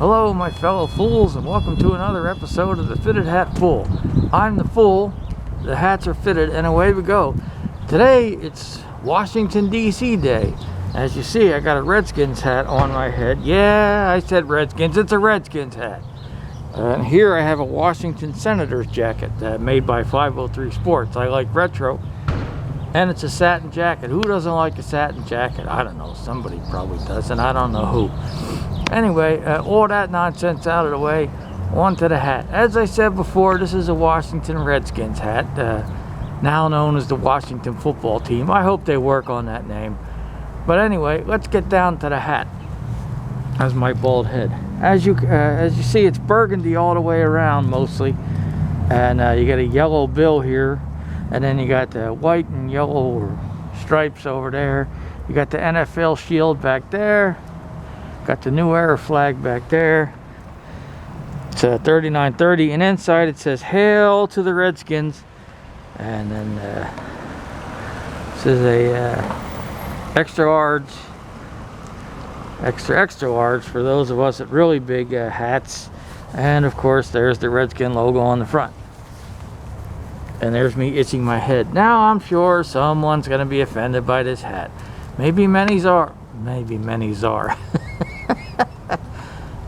Hello, my fellow fools, and welcome to another episode of the Fitted Hat Fool. I'm the fool, the hats are fitted, and away we go. Today, it's Washington, D.C. Day. As you see, I got a Redskins hat on my head. Yeah, I said Redskins, it's a Redskins hat. And here I have a Washington Senators jacket made by 503 Sports. I like retro, and it's a satin jacket. Who doesn't like a satin jacket? I don't know, somebody probably does, and I don't know who. Anyway, all that nonsense out of the way, on to the hat. As I said before, this is a Washington Redskins hat, now known as the Washington football team. I hope they work on that name. But anyway, let's get down to the hat. That's my bald head. As you see, it's burgundy all the way around mostly. And you got a yellow bill here. And then you got the white and yellow stripes over there. You got the NFL shield back there. Got the New Era flag back there. It's 3930, and inside it says "Hail to the Redskins," and then this is a extra large for those of us at really big hats, and of course there's the Redskin logo on the front. And there's me itching my head. Now I'm sure someone's gonna be offended by this hat. Maybe many are. Maybe many are.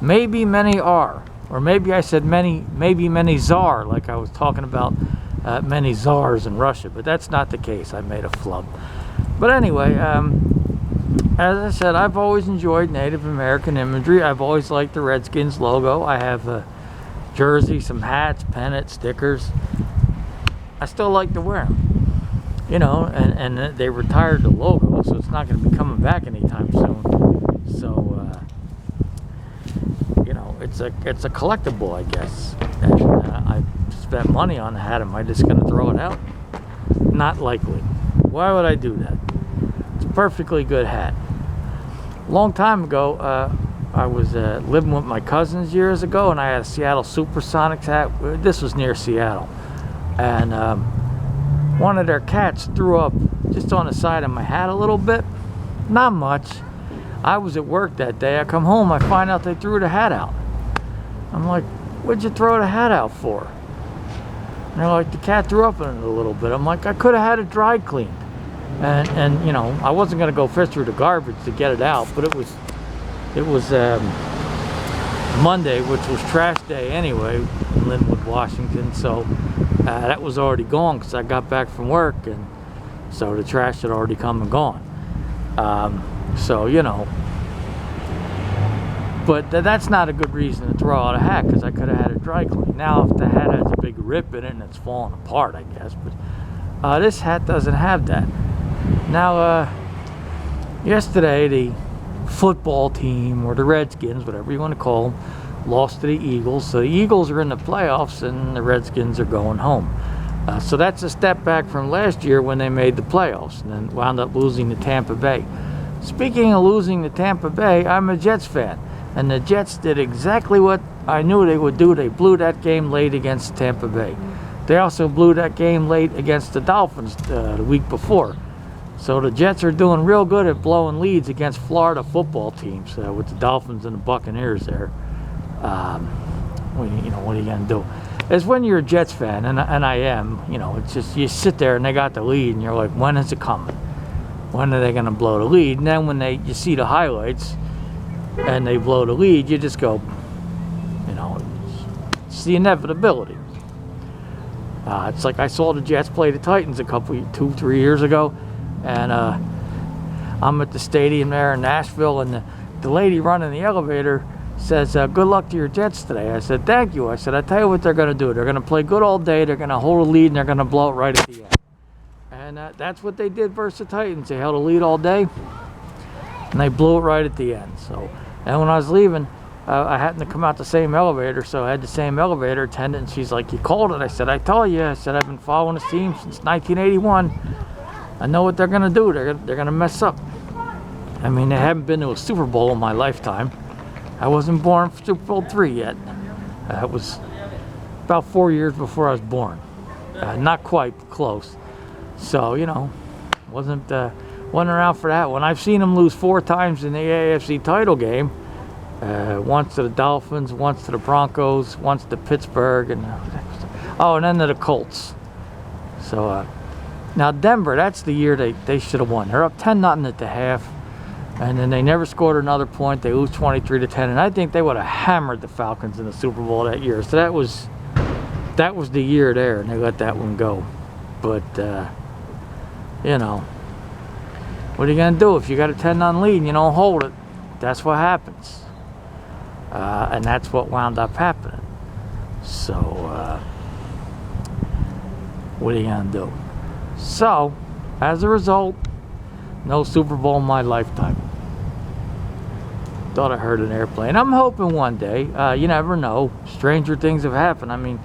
Maybe many are, or maybe I said maybe many czar, like I was talking about many czars in Russia, but that's not the case. I made a flub. But anyway, as I said, I've always enjoyed Native American imagery. I've always liked the Redskins logo. I have a jersey, some hats, pennants, stickers. I still like to wear them, you know, and they retired the logo, so it's not going to be coming back anytime soon. So you know, it's a collectible, I guess. And I spent money on the hat. Am I just going to throw it out? Not likely. Why would I do that? It's a perfectly good hat. Long time ago, I was living with my cousins years ago, and I had a Seattle Supersonics hat. This was near Seattle, and one of their cats threw up just on the side of my hat a little bit. Not much. I was at work that day. I come home, I find out they threw the hat out. I'm like, what'd you throw the hat out for? And they're like, the cat threw up in it a little bit. I'm like, I could have had it dry cleaned. And you know, I wasn't gonna go fish through the garbage to get it out, but it was Monday, which was trash day anyway in Linwood, Washington. So that was already gone because I got back from work, and so the trash had already come and gone. So, you know, but that's not a good reason to throw out a hat, because I could have had it dry cleaned. Now, if the hat has a big rip in it and it's falling apart, I guess, but this hat doesn't have that. Now, yesterday, the football team, or the Redskins, whatever you want to call them, lost to the Eagles. So the Eagles are in the playoffs, and the Redskins are going home. So that's a step back from last year when they made the playoffs and then wound up losing to Tampa Bay. Speaking of losing to Tampa Bay, I'm a Jets fan, and the Jets did exactly what I knew they would do. They blew that game late against Tampa Bay. They also blew that game late against the Dolphins the week before. So the Jets are doing real good at blowing leads against Florida football teams with the Dolphins and the Buccaneers there. What are you going to do? It's when you're a Jets fan, and I am, you know, it's just you sit there and they got the lead, and you're like, when is it coming? When are they going to blow the lead? And then when you see the highlights and they blow the lead, you just go, you know, it's the inevitability. It's like I saw the Jets play the Titans 2-3 years ago, and I'm at the stadium there in Nashville, and the lady running the elevator says, good luck to your Jets today. I said, thank you. I said, I tell you what they're going to do. They're going to play good all day. They're going to hold a lead, and they're going to blow it right at the end. And that's what they did versus the Titans. They held a lead all day, and they blew it right at the end. So, and when I was leaving, I happened to come out the same elevator, so I had the same elevator attendant, and she's like, you called it? I said, I told you. I said, I've been following this team since 1981. I know what they're going to do. They're going to mess up. I mean, they haven't been to a Super Bowl in my lifetime. I wasn't born for Super Bowl III yet. It was about 4 years before I was born. Not quite, close. So, you know, wasn't around for that one. I've seen them lose 4 times in the AFC title game, Once to the Dolphins, once to the Broncos, once to Pittsburgh, and then to the Colts. So now Denver, that's the year they should have won. They're up 10-0 at the half, and then they never scored another point. They lose 23-10, and I think they would have hammered the Falcons in the Super Bowl that year. So that was the year there, and they let that one go. But you know, what are you gonna do if you got a 10-0 lead and you don't hold it? That's what happens. And that's what wound up happening. So, what are you going to do? So, as a result, no Super Bowl in my lifetime. Thought I heard an airplane. I'm hoping one day, you never know, stranger things have happened. I mean,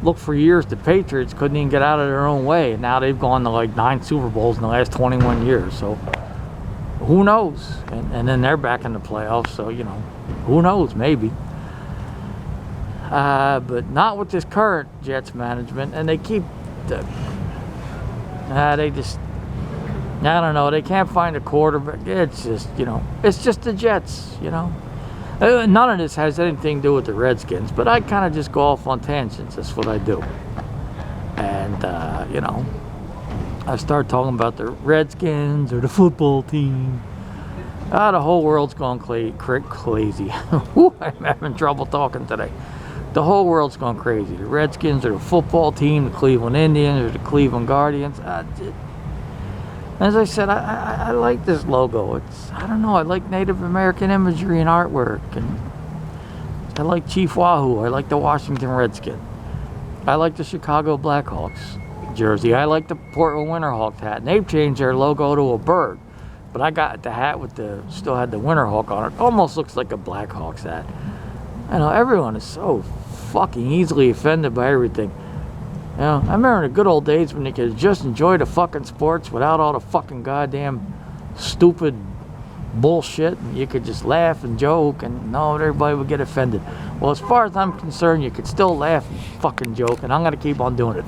look, for years, the Patriots couldn't even get out of their own way, and now they've gone to like 9 Super Bowls in the last 21 years. So, who knows? And then they're back in the playoffs, so, you know, who knows, maybe. But not with this current Jets management, and they keep they just, I don't know, they can't find a quarterback. It's just, you know, it's just the Jets, you know. None of this has anything to do with the Redskins, but I kind of just go off on tangents. That's what I do. And, you know, I start talking about the Redskins or the football team. The whole world's gone crazy. I'm having trouble talking today. The whole world's gone crazy. The Redskins or the football team, the Cleveland Indians or the Cleveland Guardians. As I said, I like this logo. I don't know, I like Native American imagery and artwork. And I like Chief Wahoo. I like the Washington Redskins. I like the Chicago Blackhawks jersey. I like the Portland Winterhawks hat. And they've changed their logo to a bird. But I got the hat with still had the Winterhawk on it. Almost looks like a Blackhawks hat. I know, everyone is so fucking easily offended by everything. You know, I remember in the good old days when you could just enjoy the fucking sports without all the fucking goddamn stupid bullshit. And you could just laugh and joke and no, everybody would get offended. Well, as far as I'm concerned, you could still laugh and fucking joke, and I'm going to keep on doing it.